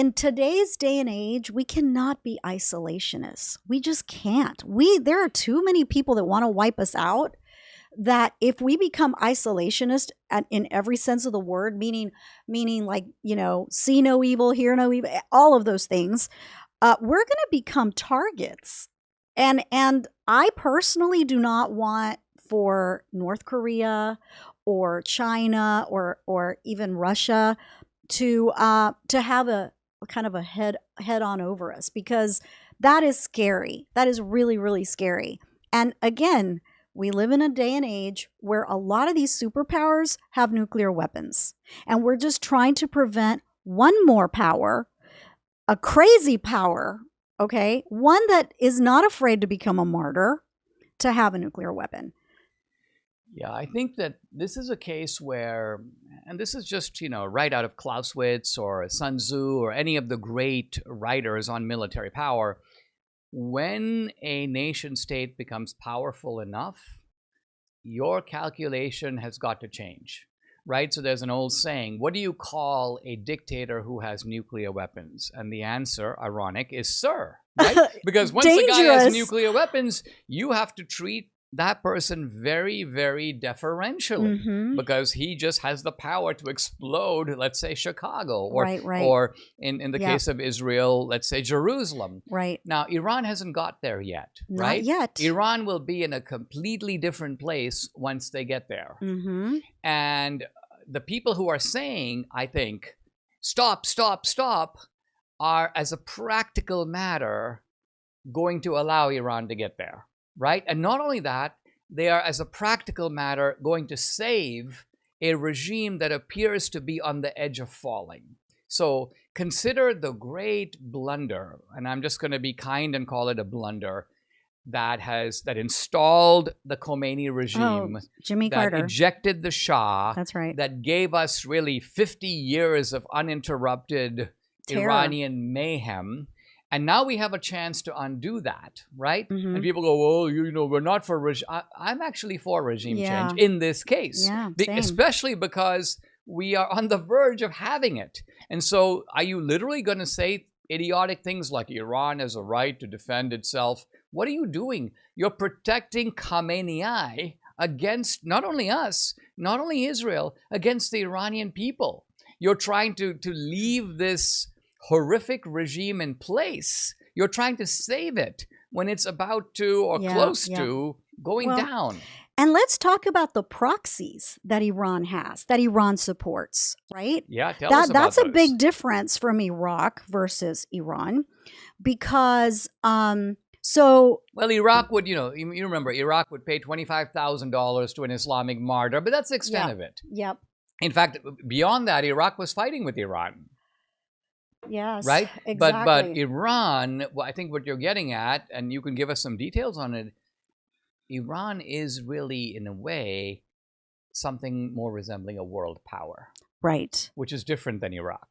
in today's day and age, we cannot be isolationists. We just can't. There are too many people that want to wipe us out, that if we become isolationist in every sense of the word, meaning like, see no evil, hear no evil, all of those things, we're going to become targets. And I personally do not want for North Korea or China or even Russia to have a kind of a head on over us, because that is scary. That is really, really scary. And again, we live in a day and age where a lot of these superpowers have nuclear weapons, and we're just trying to prevent one more power, a crazy power, okay, one that is not afraid to become a martyr, to have a nuclear weapon. Yeah, I think that this is a case where, and this is just, right out of Clausewitz or Sun Tzu or any of the great writers on military power, when a nation state becomes powerful enough, your calculation has got to change, right? So there's an old saying, what do you call a dictator who has nuclear weapons? And the answer, ironic, is sir, right? Because once a guy has nuclear weapons, you have to treat that person very, very deferentially, because he just has the power to explode, let's say, Chicago, or or in the case of Israel, let's say Jerusalem. Right. Now, Iran hasn't got there yet, right? Not yet. Iran will be in a completely different place once they get there. And the people who are saying, I think, stop, stop, stop, are, as a practical matter, going to allow Iran to get there. Right? And not only that, they are, as a practical matter, going to save a regime that appears to be on the edge of falling. So consider the great blunder, and I'm just going to be kind and call it a blunder, that installed the Khomeini regime, Jimmy Carter, that ejected the Shah. That's right. That gave us really 50 years of uninterrupted terror, Iranian mayhem. And now we have a chance to undo that, right? And people go, well, we're not for regime. I'm actually for regime change in this case. Yeah, especially because we are on the verge of having it. And so are you literally going to say idiotic things like Iran has a right to defend itself? What are you doing? You're protecting Khamenei against not only us, not only Israel, against the Iranian people. You're trying to leave this horrific regime in place. You're trying to save it when it's about to or close to going down. And let's talk about the proxies that Iran has, that Iran supports, right? Yeah, tell us about that's those. A big difference from Iraq versus Iran, because well, Iraq would, you remember, Iraq would pay $25,000 to an Islamic martyr, but that's the extent of it. Yep. In fact, beyond that, Iraq was fighting with Iran. Yes, right? Exactly. But Iran, I think what you're getting at, and you can give us some details on it, Iran is really, in a way, something more resembling a world power. Right. Which is different than Iraq.